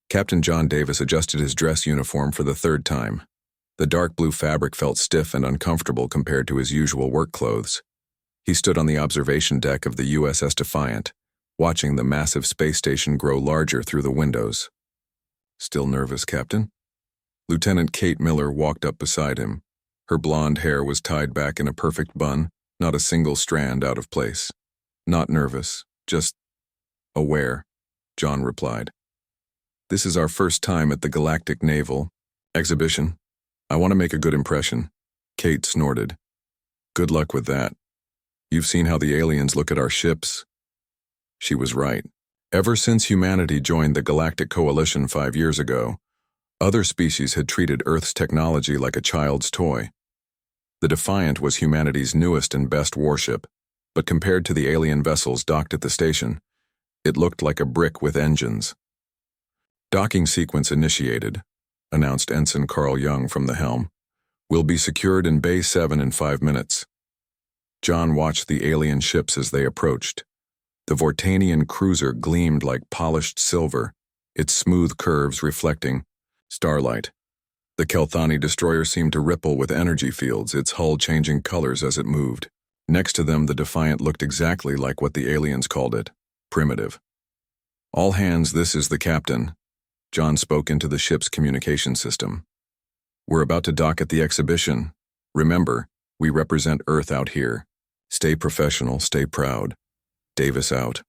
Captain John Davis adjusted his dress uniform for the third time. The dark blue fabric felt stiff and uncomfortable compared to his usual work clothes. He stood on the observation deck of the USS Defiant, watching the massive space station grow larger through the windows. "Still nervous, Captain?" Lieutenant Kate Miller walked up beside him. Her blonde hair was tied back in a perfect bun, not a single strand out of place. "Not nervous, just aware," John replied. "This is our first time at the Galactic Naval exhibition. I want to make a good impression." Kate snorted. "Good luck with that. You've seen how the aliens look at our ships." She was right. Ever since humanity joined the Galactic Coalition 5 years ago, other species had treated Earth's technology like a child's toy. The Defiant was humanity's newest and best warship, but compared to the alien vessels docked at the station, it looked like a brick with engines. "Docking sequence initiated," announced Ensign Carl Young from the helm. "We'll be secured in Bay 7 in 5 minutes. John watched the alien ships as they approached. The Vortanian cruiser gleamed like polished silver, its smooth curves reflecting starlight. The Kelthani destroyer seemed to ripple with energy fields, its hull changing colors as it moved. Next to them, the Defiant looked exactly like what the aliens called it, primitive. "All hands, this is the captain." John spoke into the ship's communication system. "We're about to dock at the exhibition. Remember, we represent Earth out here. Stay professional, stay proud. Davis out."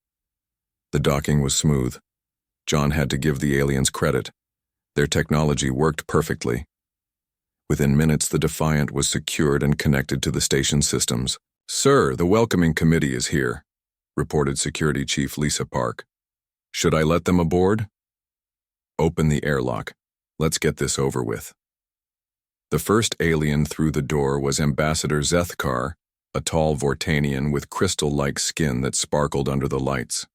The docking was smooth. John had to give the aliens credit. Their technology worked perfectly. Within minutes, the Defiant was secured and connected to the station systems. "Sir, the welcoming committee is here," reported Security Chief Lisa Park. "Should I let them aboard?" "Open the airlock. Let's get this over with." The first alien through the door was Ambassador Zethkar, a tall Vortanian with crystal-like skin that sparkled under the lights.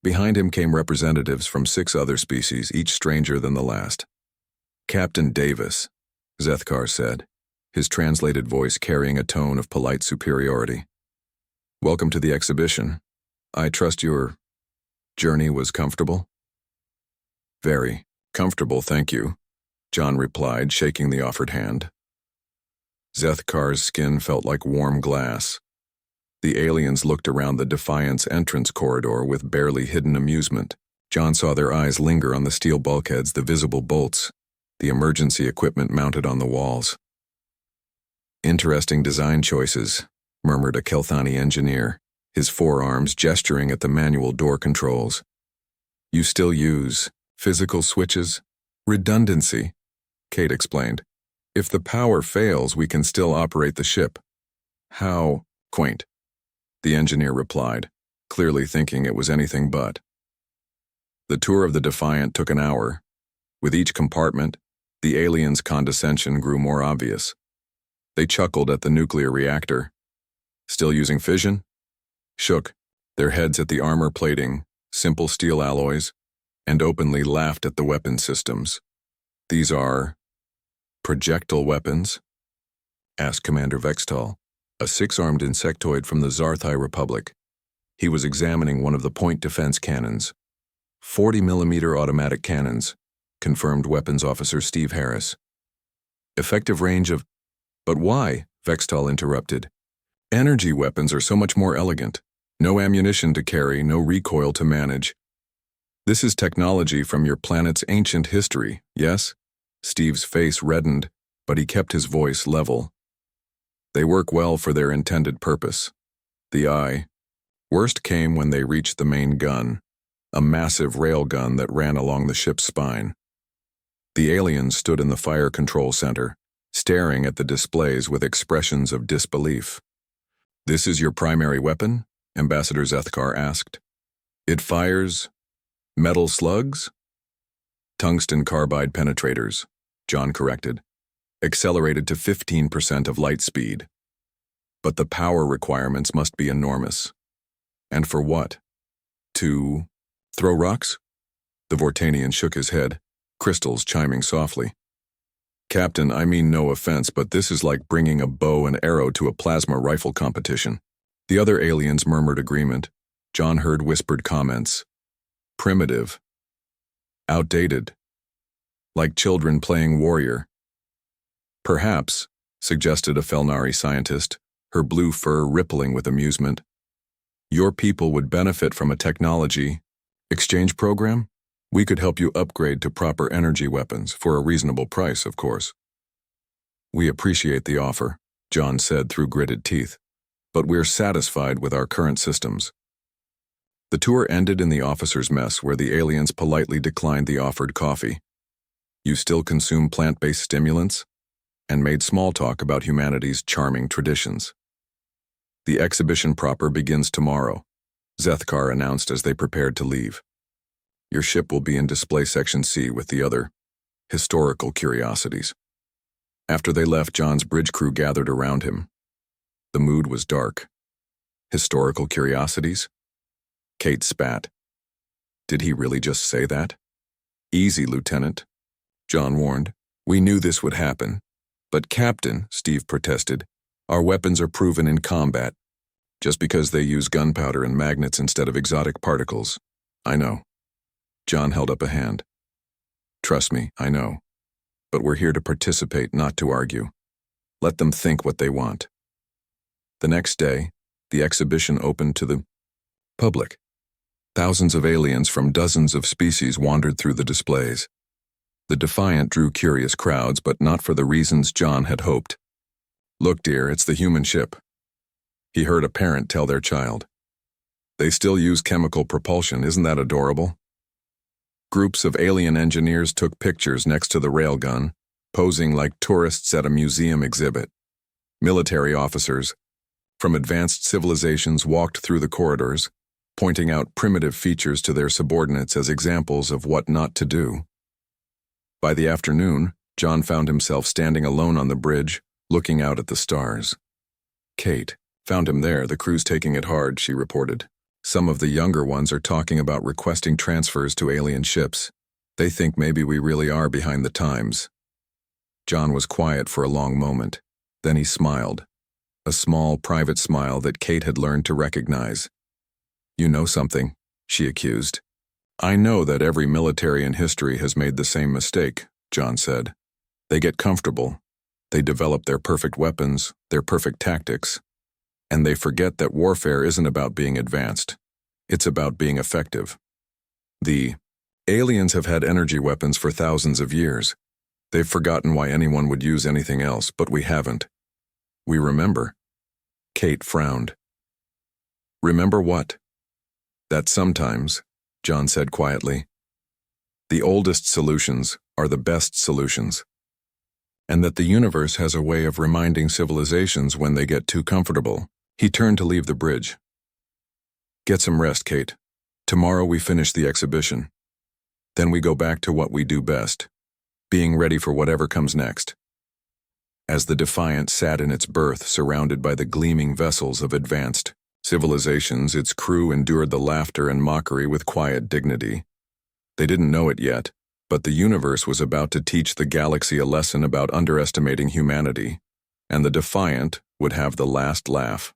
Behind him came representatives from 6 other species, each stranger than the last. "Captain Davis," Zethkar said, his translated voice carrying a tone of polite superiority. "Welcome to the exhibition. I trust your journey was comfortable?" "Very comfortable, thank you," John replied, shaking the offered hand. Zethkar's skin felt like warm glass. The aliens looked around the Defiant's entrance corridor with barely hidden amusement. John saw their eyes linger on the steel bulkheads, the visible bolts, the emergency equipment mounted on the walls. "Interesting design choices," murmured a Kelthani engineer, his forearms gesturing at the manual door controls. "You still use physical switches?" "Redundancy," Kate explained. "If the power fails, we can still operate the ship." "How quaint," the engineer replied, clearly thinking it was anything but. The tour of the Defiant took an hour. With each compartment, the aliens' condescension grew more obvious. They chuckled at the nuclear reactor. "Still using fission?" Shook their heads at the armor plating, simple steel alloys, and openly laughed at the weapon systems. "These are projectile weapons?" asked Commander Vextal, a 6-armed insectoid from the Zarthai Republic. He was examining one of the point defense cannons. 40mm automatic cannons, confirmed Weapons Officer Steve Harris. "Effective range of—" "But why?" Vextal interrupted. "Energy weapons are so much more elegant. No ammunition to carry, no recoil to manage. This is technology from your planet's ancient history, yes?" Steve's face reddened, but he kept his voice level. "They work well for their intended purpose." Worst came when they reached the main gun, a massive railgun that ran along the ship's spine. The aliens stood in the fire control center, staring at the displays with expressions of disbelief. "This is your primary weapon?" Ambassador Zethkar asked. "It fires metal slugs?" "Tungsten carbide penetrators," John corrected. "Accelerated to 15% of light speed. But the power requirements must be enormous." "And for what? To throw rocks?" The Vortanian shook his head, crystals chiming softly. "Captain, I mean no offense, but this is like bringing a bow and arrow to a plasma rifle competition." The other aliens murmured agreement. John heard whispered comments. "Primitive. Outdated," like children playing warrior. Perhaps, suggested a Felnari scientist, her blue fur rippling with amusement, your people would benefit from a technology exchange program? We could help you upgrade to proper energy weapons, for a reasonable price, of course. We appreciate the offer, John said through gritted teeth, but we're satisfied with our current systems. The tour ended in the officers' mess where the aliens politely declined the offered coffee. You still consume plant-based stimulants? And made small talk about humanity's charming traditions. The exhibition proper begins tomorrow, Zethkar announced as they prepared to leave. Your ship will be in display section C with the other historical curiosities. After they left, John's bridge crew gathered around him. The mood was dark. Historical curiosities? Kate spat. Did he really just say that? Easy, Lieutenant, John warned. We knew this would happen. But Captain, Steve protested, our weapons are proven in combat. Just because they use gunpowder and magnets instead of exotic particles. I know. John held up a hand. Trust me, I know. But we're here to participate, not to argue. Let them think what they want. The next day, the exhibition opened to the public. Thousands of aliens from dozens of species wandered through the displays. The Defiant drew curious crowds, but not for the reasons John had hoped. Look, dear, it's the human ship. He heard a parent tell their child. They still use chemical propulsion, isn't that adorable? Groups of alien engineers took pictures next to the railgun, posing like tourists at a museum exhibit. Military officers from advanced civilizations walked through the corridors, pointing out primitive features to their subordinates as examples of what not to do. By the afternoon, John found himself standing alone on the bridge, looking out at the stars. Kate found him there, the crew's taking it hard, she reported. Some of the younger ones are talking about requesting transfers to alien ships. They think maybe we really are behind the times. John was quiet for a long moment. Then he smiled. A small, private smile that Kate had learned to recognize. You know something, she accused. I know that every military in history has made the same mistake, John said. They get comfortable. They develop their perfect weapons, their perfect tactics. And they forget that warfare isn't about being advanced. It's about being effective. The aliens have had energy weapons for thousands of years. They've forgotten why anyone would use anything else, but we haven't. We remember. Kate frowned. Remember what? That sometimes, John said quietly, the oldest solutions are the best solutions. And that the universe has a way of reminding civilizations when they get too comfortable. He turned to leave the bridge. Get some rest, Kate. Tomorrow we finish the exhibition. Then we go back to what we do best, being ready for whatever comes next. As the Defiant sat in its berth surrounded by the gleaming vessels of advanced civilizations, its crew endured the laughter and mockery with quiet dignity. They didn't know it yet, but the universe was about to teach the galaxy a lesson about underestimating humanity, and the Defiant would have the last laugh.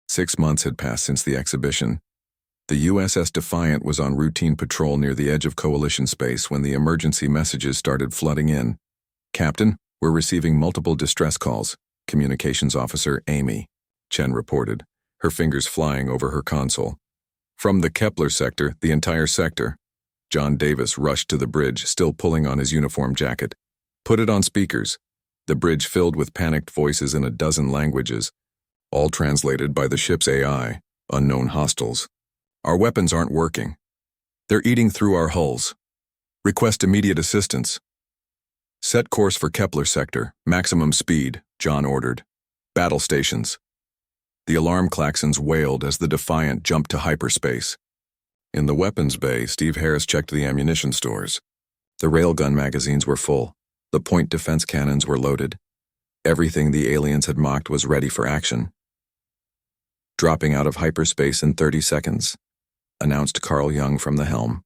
6 months had passed since the exhibition. The USS Defiant was on routine patrol near the edge of Coalition space when the emergency messages started flooding in. Captain, we're receiving multiple distress calls, Communications Officer Amy, Chen reported, her fingers flying over her console. From the Kepler sector, the entire sector. John Davis rushed to the bridge, still pulling on his uniform jacket. Put it on speakers. The bridge filled with panicked voices in a dozen languages, all translated by the ship's AI, unknown hostiles. Our weapons aren't working. They're eating through our hulls. Request immediate assistance. Set course for Kepler sector, maximum speed, John ordered. Battle stations. The alarm klaxons wailed as the Defiant jumped to hyperspace. In the weapons bay, Steve Harris checked the ammunition stores. The railgun magazines were full. The point defense cannons were loaded. Everything the aliens had mocked was ready for action. Dropping out of hyperspace in 30 seconds, announced Carl Jung from the helm.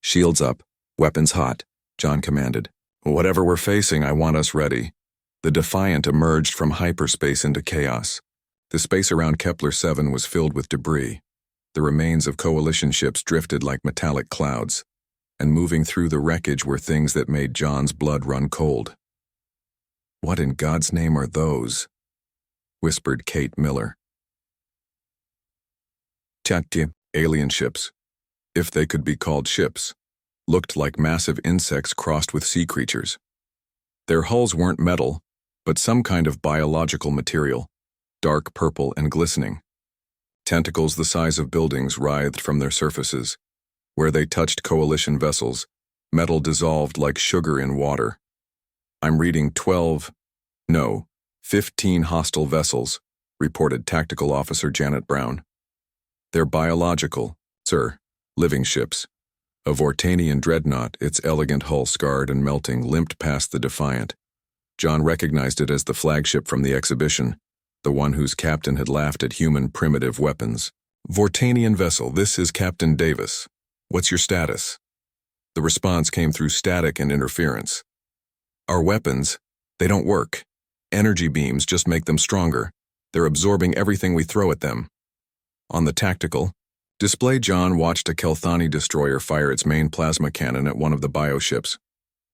Shields up, weapons hot, John commanded. Whatever we're facing, I want us ready. The Defiant emerged from hyperspace into chaos. The space around Kepler 7 was filled with debris. The remains of Coalition ships drifted like metallic clouds. and moving through the wreckage were things that made John's blood run cold. "What in God's name are those?" whispered Kate Miller. "Tchaki, alien ships, if they could be called ships, looked like massive insects crossed with sea creatures. Their hulls weren't metal, but some kind of biological material, dark purple and glistening. Tentacles the size of buildings writhed from their surfaces. Where they touched coalition vessels, metal dissolved like sugar in water. I'm reading 15 hostile vessels," reported Tactical Officer Janet Brown. "They're biological, sir, living ships. A Vortanian dreadnought, its elegant hull scarred and melting, limped past the Defiant. John recognized it as the flagship from the exhibition, the one whose captain had laughed at human primitive weapons. "Vortanian vessel, this is Captain Davis. What's your status?" The response came through static and interference. "Our weapons, they don't work. Energy beams just make them stronger. They're absorbing everything we throw at them." On the tactical display, John watched a Kelthani destroyer fire its main plasma cannon at one of the bioships.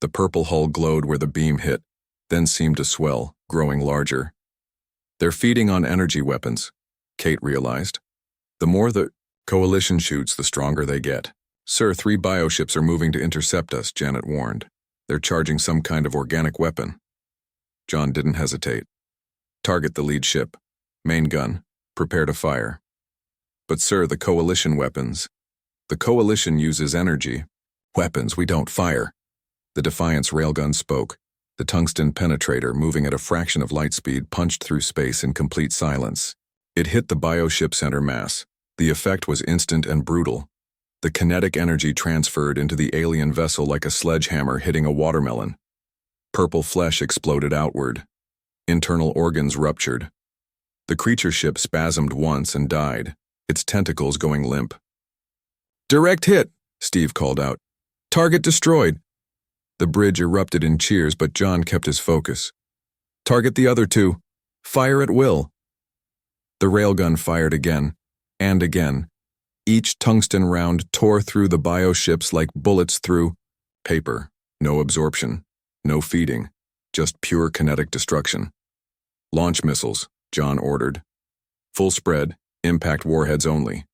The purple hull glowed where the beam hit, then seemed to swell, growing larger. "They're feeding on energy weapons," Kate realized. "The more the coalition shoots, the stronger they get." "Sir, 3 bioships are moving to intercept us," Janet warned. "They're charging some kind of organic weapon." John didn't hesitate. "Target the lead ship. Main gun. Prepare to fire." "But sir, the coalition weapons." "The coalition uses energy. Weapons, we don't fire." The Defiant's railgun spoke. The tungsten penetrator, moving at a fraction of light speed, punched through space in complete silence. It hit the bioship center mass. The effect was instant and brutal. The kinetic energy transferred into the alien vessel like a sledgehammer hitting a watermelon. Purple flesh exploded outward. Internal organs ruptured. The creature ship spasmed once and died, its tentacles going limp. "Direct hit," Steve called out. "Target destroyed." The bridge erupted in cheers, but John kept his focus. "Target the other 2. Fire at will." The railgun fired again, and again. Each tungsten round tore through the bioships like bullets through paper. No absorption, no feeding, just pure kinetic destruction. "Launch missiles," John ordered. "Full spread, impact warheads only."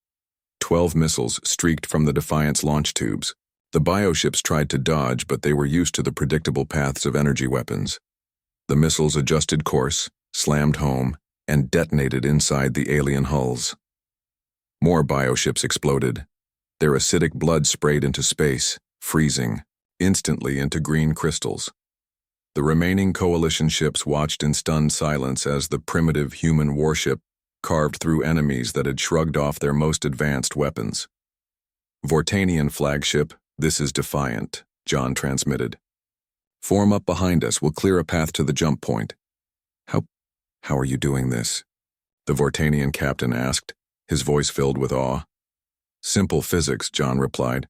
12 missiles streaked from the Defiant's launch tubes. The bioships tried to dodge, but they were used to the predictable paths of energy weapons. The missiles adjusted course, slammed home, and detonated inside the alien hulls. More bioships exploded. Their acidic blood sprayed into space, freezing, instantly into green crystals. The remaining coalition ships watched in stunned silence as the primitive human warship carved through enemies that had shrugged off their most advanced weapons. "Vortanian flagship, this is Defiant," John transmitted. "Form up behind us. We'll clear a path to the jump point." How are you doing this?" the Vortanian captain asked, his voice filled with awe. "Simple physics," John replied.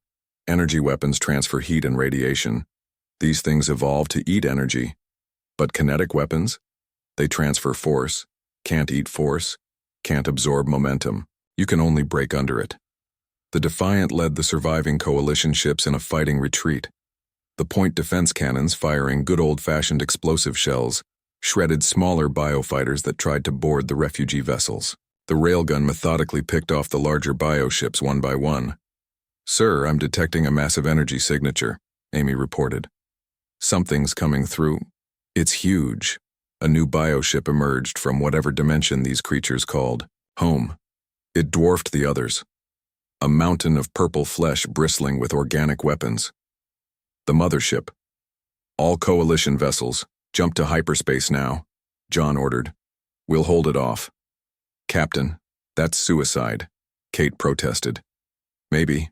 "Energy weapons transfer heat and radiation. These things evolved to eat energy. But kinetic weapons? They transfer force, can't eat force, can't absorb momentum. You can only break under it." The Defiant led the surviving coalition ships in a fighting retreat. The point defense cannons, firing good old-fashioned explosive shells, shredded smaller biofighters that tried to board the refugee vessels. The railgun methodically picked off the larger bioships one by one. "Sir, I'm detecting a massive energy signature," Amy reported. "Something's coming through. It's huge." A new bioship emerged from whatever dimension these creatures called home. It dwarfed the others. A mountain of purple flesh bristling with organic weapons. The mothership. "All coalition vessels, jump to hyperspace now," John ordered. "We'll hold it off." "Captain, that's suicide," Kate protested. Maybe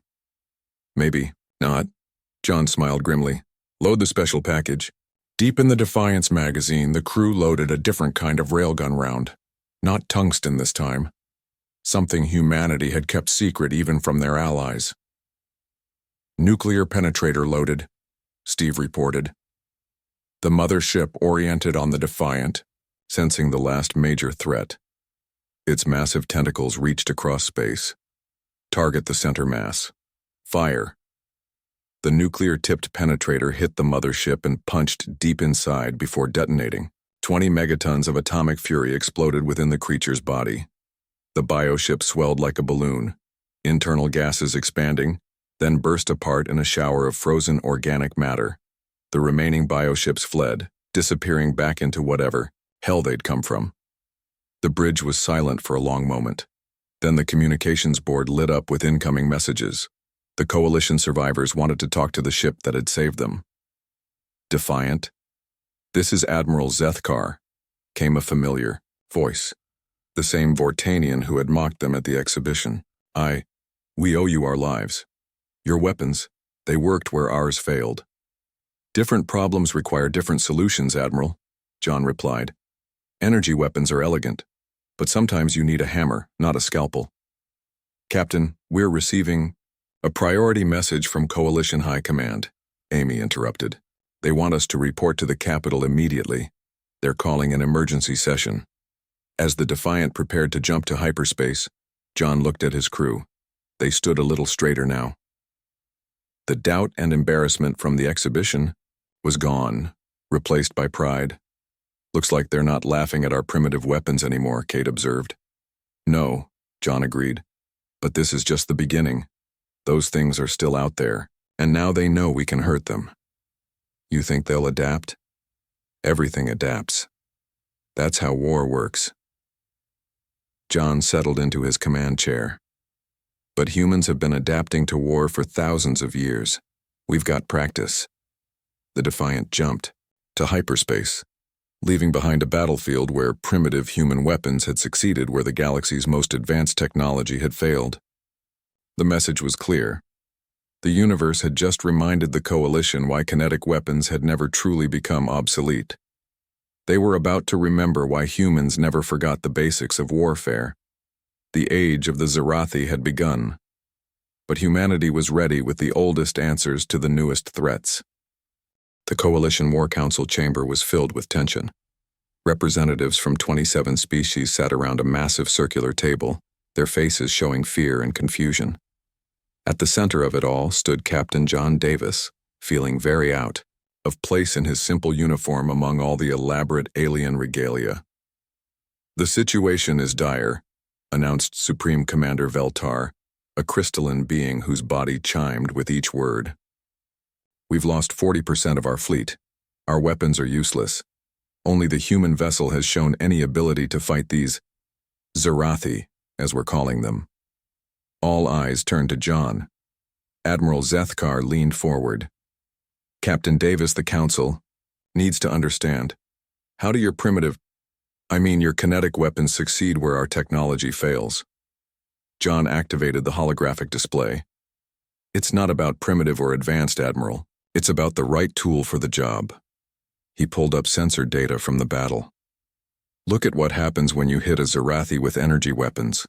not," John smiled grimly. "Load the special package." Deep in the Defiance magazine, the crew loaded a different kind of railgun round. Not tungsten this time. Something humanity had kept secret even from their allies. "Nuclear penetrator loaded," Steve reported. The mothership oriented on the Defiant, sensing the last major threat. Its massive tentacles reached across space. "Target the center mass. Fire." The nuclear-tipped penetrator hit the mothership and punched deep inside before detonating. 20 megatons of atomic fury exploded within the creature's body. The bioship swelled like a balloon, internal gases expanding, then burst apart in a shower of frozen organic matter. The remaining bioships fled, disappearing back into whatever hell they'd come from. The bridge was silent for a long moment. Then the communications board lit up with incoming messages. The Coalition survivors wanted to talk to the ship that had saved them. Defiant. "This is Admiral Zethkar," came a familiar voice. The same Vortanian who had mocked them at the exhibition. We owe you our lives. Your weapons, they worked where ours failed." "Different problems require different solutions, Admiral," John replied. "Energy weapons are elegant, but sometimes you need a hammer, not a scalpel." "Captain, we're receiving a priority message from Coalition High Command," Amy interrupted. "They want us to report to the capital immediately. They're calling an emergency session." As the Defiant prepared to jump to hyperspace, John looked at his crew. They stood a little straighter now. The doubt and embarrassment from the exhibition was gone, replaced by pride. "Looks like they're not laughing at our primitive weapons anymore," Kate observed. "No," John agreed. "But this is just the beginning. Those things are still out there, and now they know we can hurt them." "You think they'll adapt?" "Everything adapts. That's how war works." John settled into his command chair. "But humans have been adapting to war for thousands of years. We've got practice." The Defiant jumped to hyperspace, leaving behind a battlefield where primitive human weapons had succeeded where the galaxy's most advanced technology had failed. The message was clear. The universe had just reminded the Coalition why kinetic weapons had never truly become obsolete. They were about to remember why humans never forgot the basics of warfare. The age of the Zerathi had begun, but humanity was ready with the oldest answers to the newest threats. The Coalition War Council chamber was filled with tension. Representatives from 27 species sat around a massive circular table, their faces showing fear and confusion. At the center of it all stood Captain John Davis, feeling very out of place in his simple uniform among all the elaborate alien regalia. "The situation is dire," announced Supreme Commander Veltar, a crystalline being whose body chimed with each word. "We've lost 40% of our fleet. Our weapons are useless. Only the human vessel has shown any ability to fight these Zerathi, as we're calling them." All eyes turned to John. Admiral Zethkar leaned forward. "Captain Davis, the Council needs to understand. How do your your kinetic weapons succeed where our technology fails?" John activated the holographic display. "It's not about primitive or advanced, Admiral. It's about the right tool for the job." He pulled up sensor data from the battle. "Look at what happens when you hit a Zerathi with energy weapons."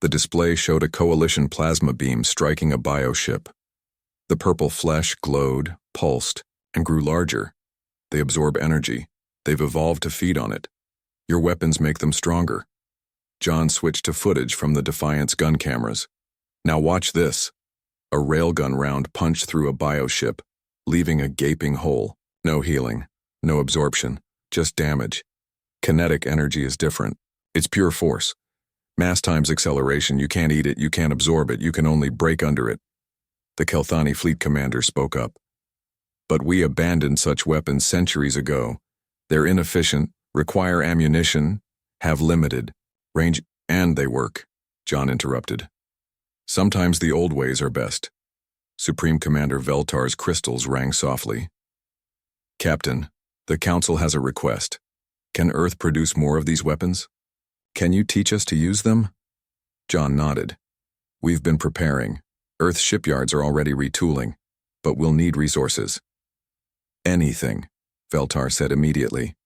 The display showed a Coalition plasma beam striking a bioship. The purple flesh glowed, pulsed, and grew larger. They absorb energy. They've evolved to feed on it. Your weapons make them stronger. John switched to footage from the Defiant's gun cameras. "Now watch this." A railgun round punched through a bioship, leaving a gaping hole. No healing, no absorption, just damage. Kinetic energy is different. It's pure force. Mass times acceleration. You can't eat it, you can't absorb it, you can only break under it. The Kelthani fleet commander spoke up. "But we abandoned such weapons centuries ago. They're inefficient, require ammunition, have limited range, and they work," John interrupted. "Sometimes the old ways are best." Supreme Commander Veltar's crystals rang softly. "Captain, the Council has a request. Can Earth produce more of these weapons? Can you teach us to use them?" John nodded. "We've been preparing. Earth's shipyards are already retooling, but we'll need resources." "Anything," Veltar said immediately.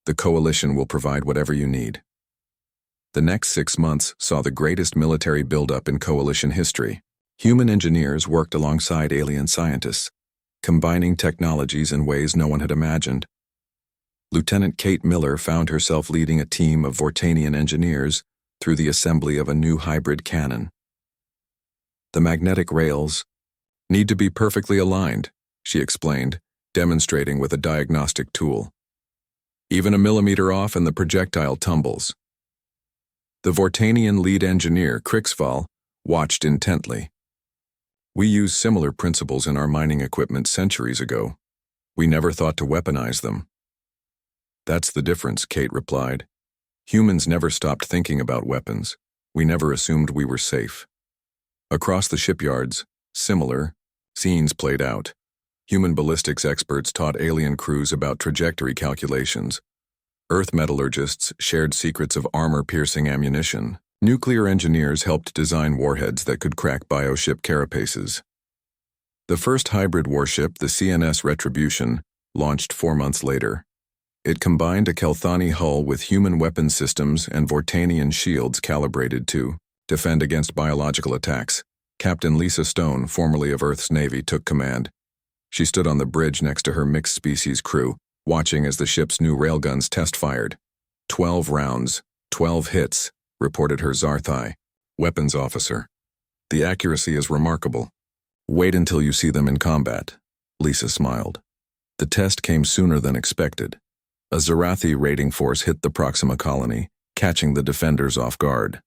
"The Coalition will provide whatever you need." The next 6 months saw the greatest military buildup in Coalition history. Human engineers worked alongside alien scientists, combining technologies in ways no one had imagined. Lieutenant Kate Miller found herself leading a team of Vortanian engineers through the assembly of a new hybrid cannon. The magnetic rails, Need to be perfectly aligned, she explained, demonstrating with a diagnostic tool. Even a millimeter off and the projectile tumbles. The Vortanian lead engineer, Krixval, watched intently. We used similar principles in our mining equipment centuries ago. We never thought to weaponize them. That's the difference, Kate replied. Humans never stopped thinking about weapons. We never assumed we were safe. Across the shipyards, similar scenes played out. Human ballistics experts taught alien crews about trajectory calculations. Earth metallurgists shared secrets of armor-piercing ammunition. Nuclear engineers helped design warheads that could crack bioship carapaces. The first hybrid warship, the CNS Retribution, launched 4 months later. It combined a Kelthani hull with human weapon systems and Vortanian shields calibrated to defend against biological attacks. Captain Lisa Stone, formerly of Earth's Navy, took command. She stood on the bridge next to her mixed-species crew, watching as the ship's new railguns test-fired. 12 rounds, 12 hits, reported her Zarthai, weapons officer. The accuracy is remarkable. Wait until you see them in combat, Lisa smiled. The test came sooner than expected. A Zarathi raiding force hit the Proxima colony, catching the defenders off guard.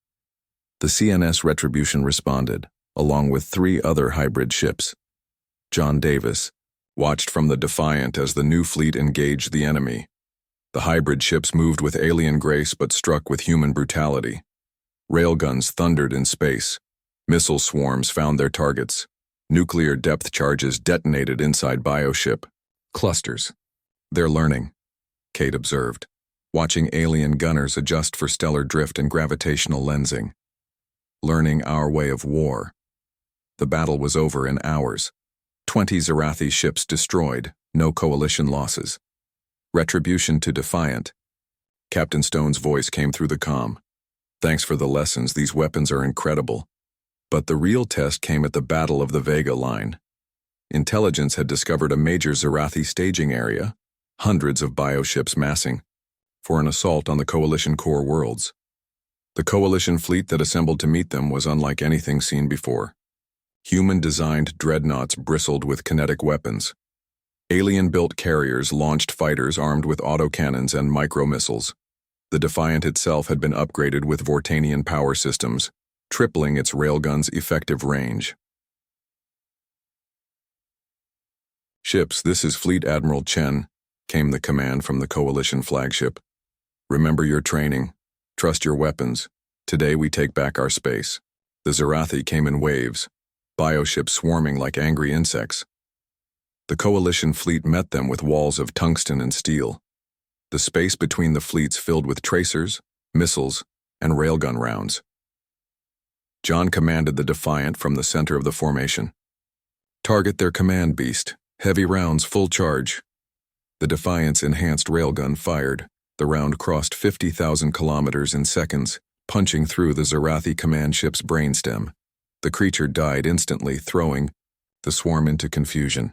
The CNS Retribution responded, along with 3 other hybrid ships. John Davis watched from the Defiant as the new fleet engaged the enemy. The hybrid ships moved with alien grace but struck with human brutality. Railguns thundered in space. Missile swarms found their targets. Nuclear depth charges detonated inside bioship clusters. They're learning, Kate observed, watching alien gunners adjust for stellar drift and gravitational lensing. Learning our way of war. The battle was over in hours. 20 Zarathi ships destroyed, no coalition losses. Retribution to Defiant. Captain Stone's voice came through the comm. Thanks for the lessons, these weapons are incredible. But the real test came at the Battle of the Vega Line. Intelligence had discovered a major Zarathi staging area, hundreds of bioships massing, for an assault on the Coalition core worlds. The Coalition fleet that assembled to meet them was unlike anything seen before. Human-designed dreadnoughts bristled with kinetic weapons. Alien-built carriers launched fighters armed with autocannons and micro-missiles. The Defiant itself had been upgraded with Vortanian power systems, tripling its railguns' effective range. Ships, this is Fleet Admiral Chen, came the command from the Coalition flagship. Remember your training. Trust your weapons. Today we take back our space. The Zarathi came in waves, bioships swarming like angry insects. The Coalition fleet met them with walls of tungsten and steel. The space between the fleets filled with tracers, missiles, and railgun rounds. John commanded the Defiant from the center of the formation. Target their command beast. Heavy rounds, full charge. The Defiant's enhanced railgun fired. The round crossed 50,000 kilometers in seconds, punching through the Zarathi command ship's brainstem. The creature died instantly, throwing the swarm into confusion.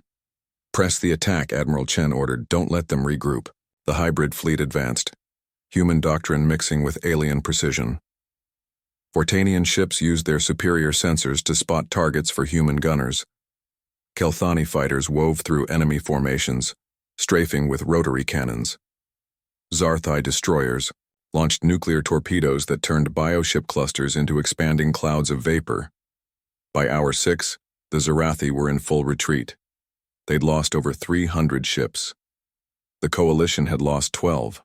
Press the attack, Admiral Chen ordered. Don't let them regroup. The hybrid fleet advanced, human doctrine mixing with alien precision. Vortanian ships used their superior sensors to spot targets for human gunners. Kelthani fighters wove through enemy formations, strafing with rotary cannons. Zarthai destroyers launched nuclear torpedoes that turned bioship clusters into expanding clouds of vapor. By hour 6, the Zarathi were in full retreat. They'd lost over 300 ships. The Coalition had lost 12.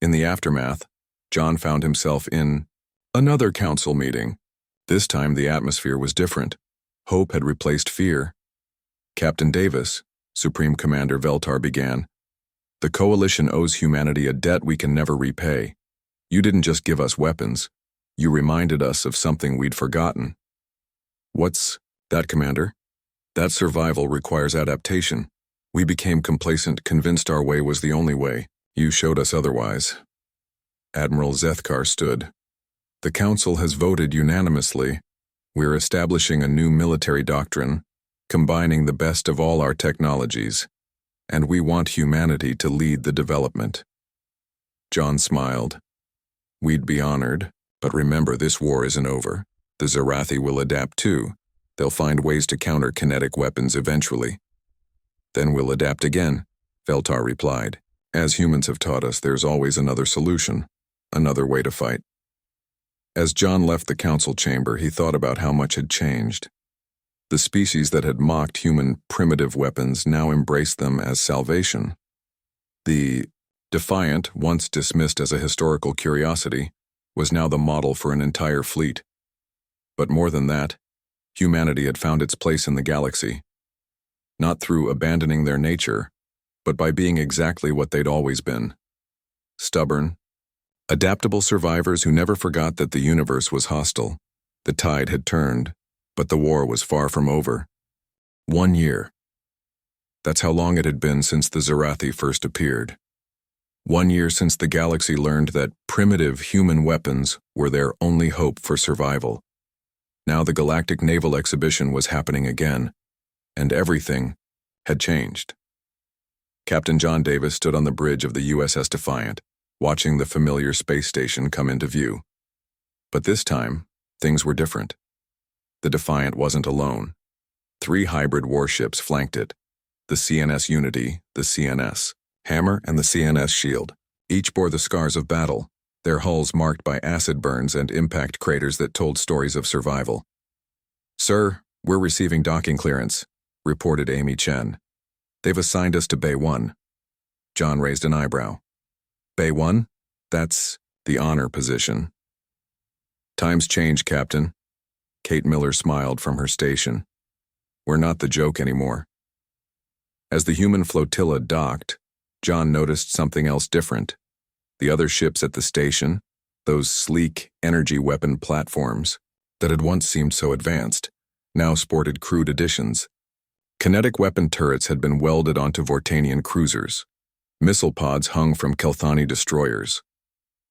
In the aftermath, John found himself in another council meeting. This time the atmosphere was different. Hope had replaced fear. Captain Davis, Supreme Commander Veltar began, the Coalition owes humanity a debt we can never repay. You didn't just give us weapons. You reminded us of something we'd forgotten. What's that, Commander? That survival requires adaptation. We became complacent, convinced our way was the only way. You showed us otherwise. Admiral Zethkar stood. The Council has voted unanimously. We're establishing a new military doctrine, combining the best of all our technologies, and we want humanity to lead the development. John smiled. We'd be honored, but remember, this war isn't over. The Zarathi will adapt too. They'll find ways to counter kinetic weapons eventually. Then we'll adapt again, Veltar replied. As humans have taught us, there's always another solution, another way to fight. As John left the council chamber, he thought about how much had changed. The species that had mocked human primitive weapons now embraced them as salvation. The Defiant, once dismissed as a historical curiosity, was now the model for an entire fleet. But more than that, humanity had found its place in the galaxy, not through abandoning their nature, but by being exactly what they'd always been: stubborn, adaptable survivors who never forgot that the universe was hostile. The tide had turned, but the war was far from over. 1 year. That's how long it had been since the Zarathi first appeared. 1 year since the galaxy learned that primitive human weapons were their only hope for survival. Now the Galactic Naval Exhibition was happening again, and everything had changed. Captain John Davis stood on the bridge of the USS Defiant, watching the familiar space station come into view. But this time, things were different. The Defiant wasn't alone. 3 hybrid warships flanked it: the CNS Unity, the CNS Hammer, and the CNS Shield. Each bore the scars of battle, their hulls marked by acid burns and impact craters that told stories of survival. "Sir, we're receiving docking clearance," reported Amy Chen. "They've assigned us to Bay 1. John raised an eyebrow. "Bay 1? That's the honor position." "Times change, Captain." Kate Miller smiled from her station. "We're not the joke anymore." As the human flotilla docked, John noticed something else different. The other ships at the station, those sleek energy weapon platforms that had once seemed so advanced, now sported crude additions. Kinetic weapon turrets had been welded onto Vortanian cruisers. Missile pods hung from Kelthani destroyers.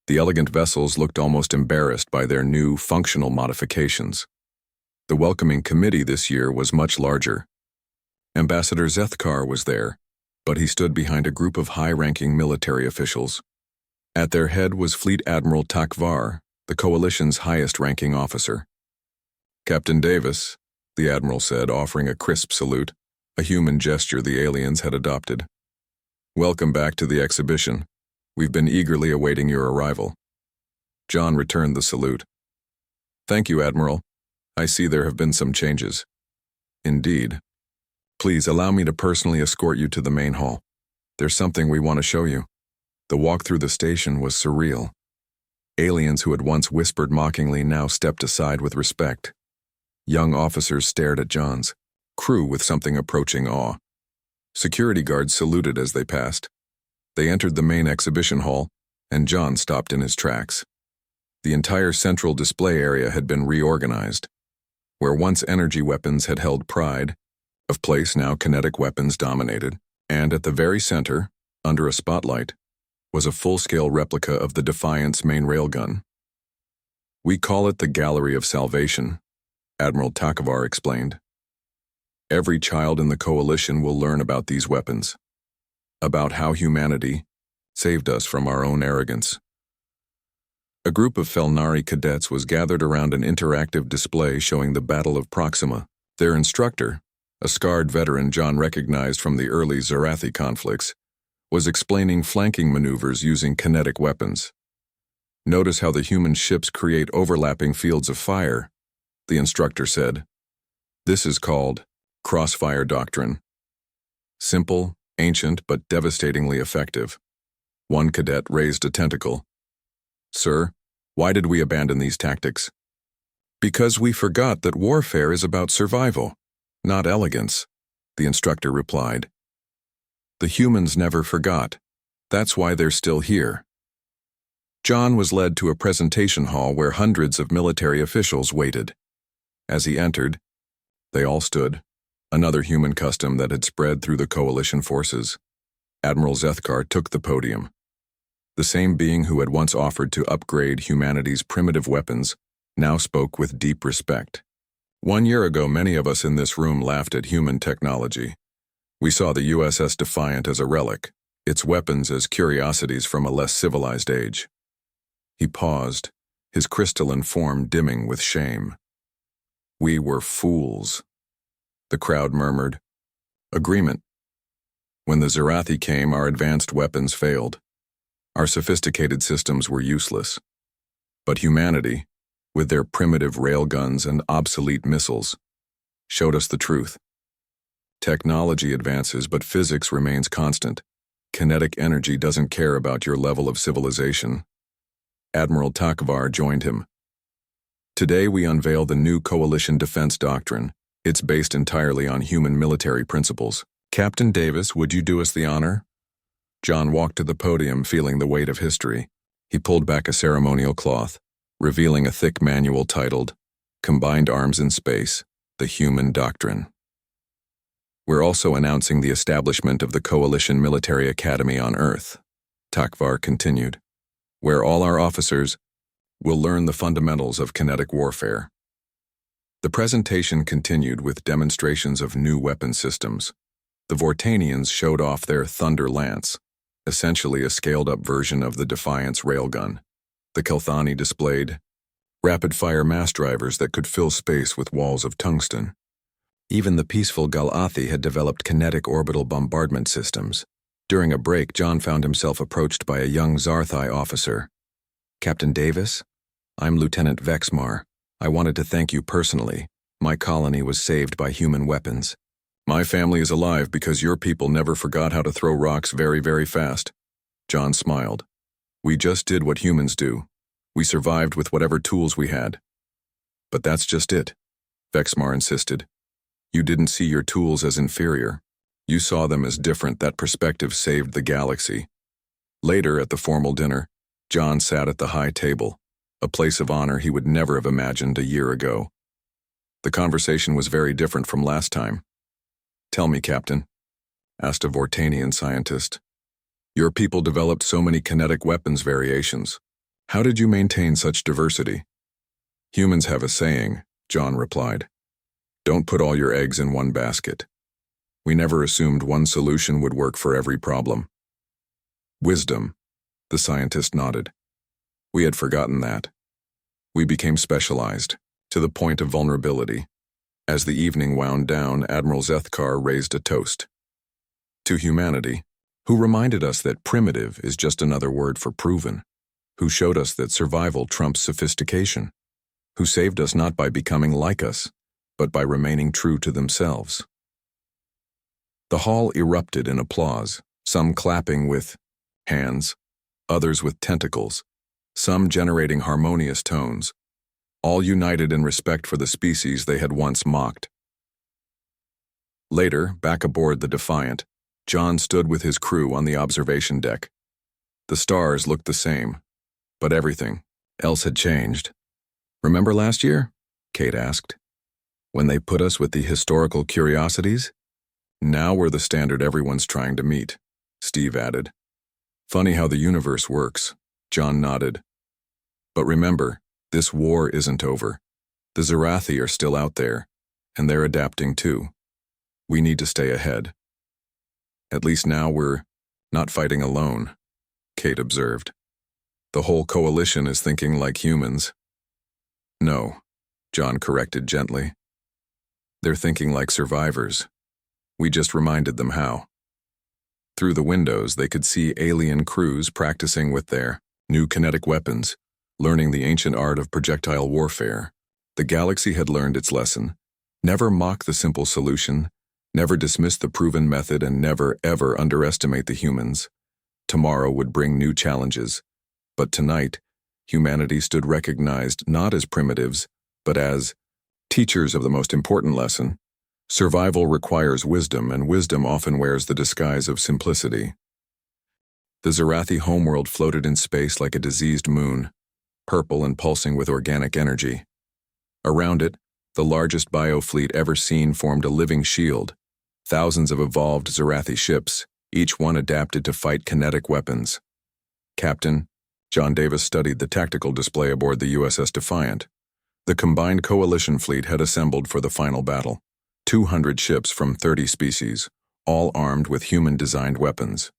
The elegant vessels looked almost embarrassed by their new functional modifications. The welcoming committee this year was much larger. Ambassador Zethkar was there, but he stood behind a group of high-ranking military officials. At their head was Fleet Admiral Takvar, the Coalition's highest-ranking officer. "Captain Davis," the Admiral said, offering a crisp salute, a human gesture the aliens had adopted. "Welcome back to the exhibition. We've been eagerly awaiting your arrival." John returned the salute. "Thank you, Admiral. I see there have been some changes." "Indeed. Please allow me to personally escort you to the main hall. There's something we want to show you." The walk through the station was surreal. Aliens who had once whispered mockingly now stepped aside with respect. Young officers stared at John's crew with something approaching awe. Security guards saluted as they passed. They entered the main exhibition hall, and John stopped in his tracks. The entire central display area had been reorganized. Where once energy weapons had held pride, of place now kinetic weapons dominated, and at the very center, under a spotlight, was a full-scale replica of the Defiant's main railgun. "We call it the Gallery of Salvation," Admiral Takavar explained. "Every child in the Coalition will learn about these weapons, about how humanity saved us from our own arrogance." A group of Felnari cadets was gathered around an interactive display showing the Battle of Proxima. Their instructor, a scarred veteran John recognized from the early Zarathi conflicts, was explaining flanking maneuvers using kinetic weapons. "Notice how the human ships create overlapping fields of fire," the instructor said. "This is called crossfire doctrine. Simple, ancient, but devastatingly effective." One cadet raised a tentacle. "Sir, why did we abandon these tactics?" "Because we forgot that warfare is about survival, not elegance," the instructor replied. "The humans never forgot. That's why they're still here." John was led to a presentation hall where hundreds of military officials waited. As he entered, they all stood, another human custom that had spread through the Coalition forces. Admiral Zethkar took the podium. The same being who had once offered to upgrade humanity's primitive weapons now spoke with deep respect. "1 year ago, many of us in this room laughed at human technology. We saw the USS Defiant as a relic, its weapons as curiosities from a less civilized age." He paused, his crystalline form dimming with shame. We were fools. The crowd murmured. Agreement. When the Zarathi came, our advanced weapons failed. Our sophisticated systems were useless. But humanity, with their primitive railguns and obsolete missiles, showed us the truth. Technology advances, but physics remains constant. Kinetic energy doesn't care about your level of civilization. Admiral Takvar joined him. Today we unveil the new coalition defense doctrine. It's based entirely on human military principles. Captain Davis, would you do us the honor? John walked to the podium, feeling the weight of history. He pulled back a ceremonial cloth, revealing a thick manual titled, Combined Arms in Space, the Human Doctrine. We're also announcing the establishment of the Coalition Military Academy on Earth, Takvar continued, where all our officers will learn the fundamentals of kinetic warfare. The presentation continued with demonstrations of new weapon systems. The Vortanians showed off their Thunder Lance, essentially a scaled-up version of the Defiance railgun. The Kelthani displayed rapid-fire mass drivers that could fill space with walls of tungsten. Even the peaceful Galathi had developed kinetic orbital bombardment systems. During a break, John found himself approached by a young Zarthai officer. Captain Davis, I'm Lieutenant Vexmar. I wanted to thank you personally. My colony was saved by human weapons. My family is alive because your people never forgot how to throw rocks very, very fast. John smiled. We just did what humans do. We survived with whatever tools we had. But that's just it, Vexmar insisted. You didn't see your tools as inferior. You saw them as different. That perspective saved the galaxy. Later, at the formal dinner, John sat at the high table, a place of honor he would never have imagined a year ago. The conversation was very different from last time. Tell me, Captain, asked a Vortanian scientist. Your people developed so many kinetic weapons variations. How did you maintain such diversity? Humans have a saying, John replied. Don't put all your eggs in one basket. We never assumed one solution would work for every problem. Wisdom, the scientist nodded. We had forgotten that. We became specialized, to the point of vulnerability. As the evening wound down, Admiral Zethkar raised a toast. To humanity, who reminded us that primitive is just another word for proven, who showed us that survival trumps sophistication, who saved us not by becoming like us, but by remaining true to themselves. The hall erupted in applause, some clapping with hands, others with tentacles, some generating harmonious tones, all united in respect for the species they had once mocked. Later, back aboard the Defiant, John stood with his crew on the observation deck. The stars looked the same, but everything else had changed. Remember last year? Kate asked. When they put us with the historical curiosities? Now we're the standard everyone's trying to meet, Steve added. Funny how the universe works, John nodded. But remember, this war isn't over. The Zarathi are still out there, and they're adapting too. We need to stay ahead. At least now we're not fighting alone, Kate observed. The whole coalition is thinking like humans. No, John corrected gently. They're thinking like survivors. We just reminded them how. Through the windows, they could see alien crews practicing with their new kinetic weapons, learning the ancient art of projectile warfare. The galaxy had learned its lesson. Never mock the simple solution, never dismiss the proven method, and never, ever underestimate the humans. Tomorrow would bring new challenges. But tonight, humanity stood recognized not as primitives, but as teachers of the most important lesson. Survival requires wisdom, and wisdom often wears the disguise of simplicity. The Zarathi homeworld floated in space like a diseased moon, purple and pulsing with organic energy. Around it, the largest biofleet ever seen formed a living shield. Thousands of evolved Zarathi ships, each one adapted to fight kinetic weapons. Captain, John Davis studied the tactical display aboard the USS Defiant. The combined coalition fleet had assembled for the final battle. 200 ships from 30 species, all armed with human-designed weapons.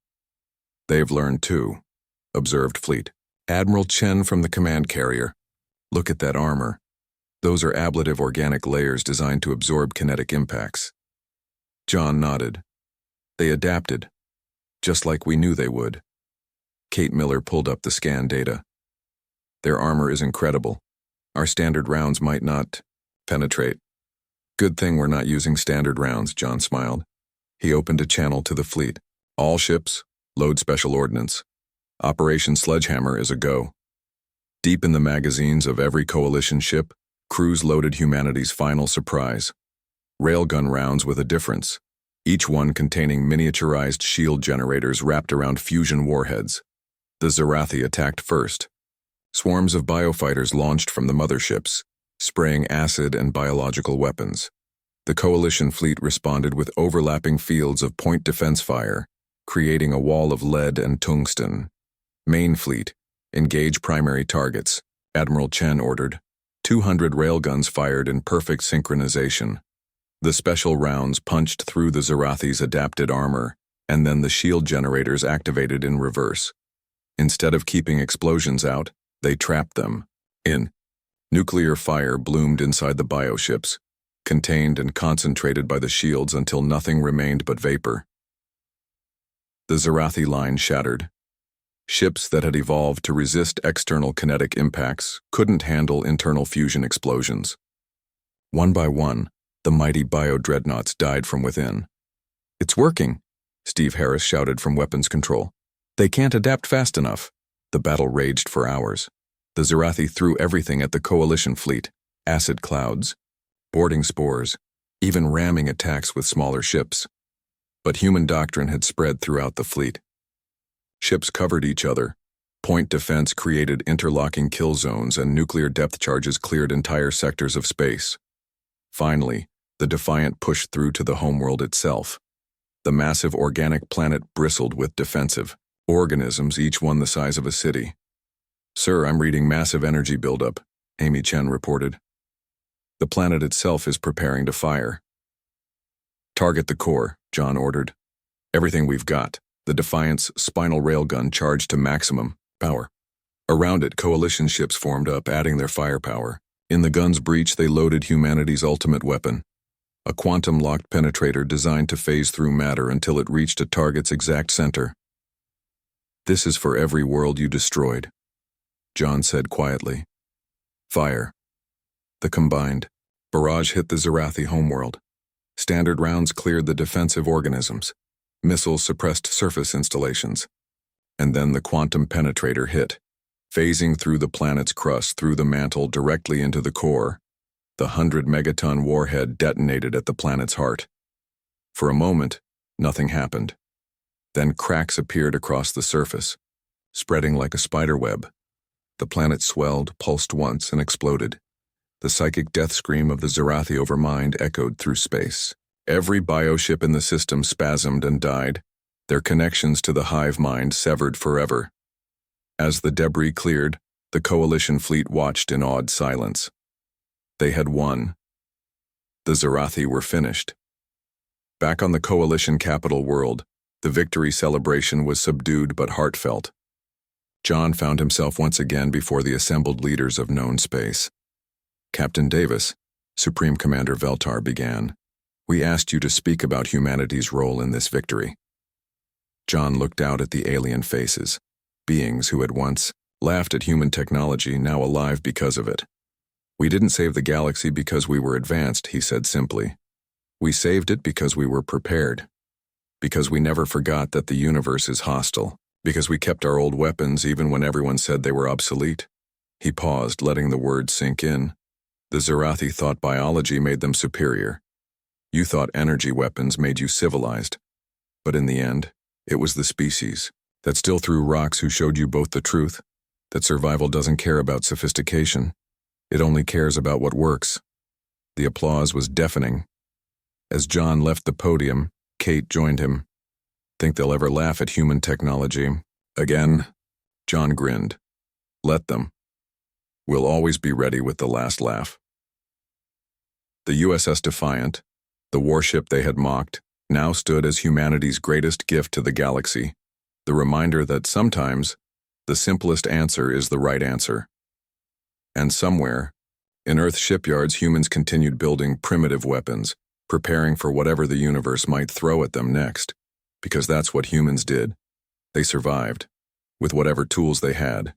They've learned too, observed Fleet. Admiral Chen from the command carrier. Look at that armor. Those are ablative organic layers designed to absorb kinetic impacts. John nodded. They adapted, just like we knew they would. Kate Miller pulled up the scan data. Their armor is incredible. Our standard rounds might not penetrate. Good thing we're not using standard rounds, John smiled. He opened a channel to the fleet. All ships, load special ordnance. Operation Sledgehammer is a go. Deep in the magazines of every coalition ship, crews loaded humanity's final surprise. Railgun rounds with a difference, each one containing miniaturized shield generators wrapped around fusion warheads. The Zarathi attacked first. Swarms of biofighters launched from the motherships, spraying acid and biological weapons. The coalition fleet responded with overlapping fields of point defense fire, creating a wall of lead and tungsten. Main fleet, engage primary targets, Admiral Chen ordered. 200 railguns fired in perfect synchronization. The special rounds punched through the Zarathi's adapted armor, and then the shield generators activated in reverse. Instead of keeping explosions out, they trapped them in. Nuclear fire bloomed inside the bioships, contained and concentrated by the shields until nothing remained but vapor. The Zarathi line shattered. Ships that had evolved to resist external kinetic impacts couldn't handle internal fusion explosions. One by one, the mighty bio-dreadnoughts died from within. "It's working," Steve Harris shouted from weapons control. "They can't adapt fast enough." The battle raged for hours. The Zarathi threw everything at the coalition fleet: acid clouds, boarding spores, even ramming attacks with smaller ships. But human doctrine had spread throughout the fleet. Ships covered each other. Point defense created interlocking kill zones, and nuclear depth charges cleared entire sectors of space. Finally, the Defiant pushed through to the homeworld itself. The massive organic planet bristled with defensive organisms, each one the size of a city. "Sir, I'm reading massive energy buildup," Amy Chen reported. "The planet itself is preparing to fire." "Target the core," John ordered. "Everything we've got." The Defiant's spinal railgun charged to maximum power. Around it, coalition ships formed up, adding their firepower. In the gun's breech, they loaded humanity's ultimate weapon, a quantum-locked penetrator designed to phase through matter until it reached a target's exact center. "This is for every world you destroyed," John said quietly. Fire. The combined barrage hit the Zarathi homeworld. Standard rounds cleared the defensive organisms. Missiles suppressed surface installations. And then the quantum penetrator hit, phasing through the planet's crust, through the mantle, directly into the core. The 100-megaton warhead detonated at the planet's heart. For a moment, nothing happened. Then cracks appeared across the surface, spreading like a spiderweb. The planet swelled, pulsed once, and exploded. The psychic death scream of the Zarathi overmind echoed through space. Every bioship in the system spasmed and died, their connections to the hive mind severed forever. As the debris cleared, the coalition fleet watched in awed silence. They had won. The Zarathi were finished. Back on the coalition capital world, the victory celebration was subdued but heartfelt. John found himself once again before the assembled leaders of known space. "Captain Davis," Supreme Commander Veltar began, "we asked you to speak about humanity's role in this victory." John looked out at the alien faces, beings who had once laughed at human technology, now alive because of it. "We didn't save the galaxy because we were advanced," he said simply. "We saved it because we were prepared. Because we never forgot that the universe is hostile. Because we kept our old weapons even when everyone said they were obsolete." He paused, letting the words sink in. "The Zarathi thought biology made them superior. You thought energy weapons made you civilized. But in the end, it was the species that still threw rocks who showed you both the truth, that survival doesn't care about sophistication. It only cares about what works." The applause was deafening. As John left the podium, Kate joined him. "Think they'll ever laugh at human technology again?" John grinned. "Let them. We'll always be ready with the last laugh." The USS Defiant, the warship they had mocked, now stood as humanity's greatest gift to the galaxy, the reminder that sometimes the simplest answer is the right answer. And somewhere, In Earth shipyards, humans continued building primitive weapons, preparing for whatever the universe might throw at them next, because that's what humans did. They survived, with whatever tools they had,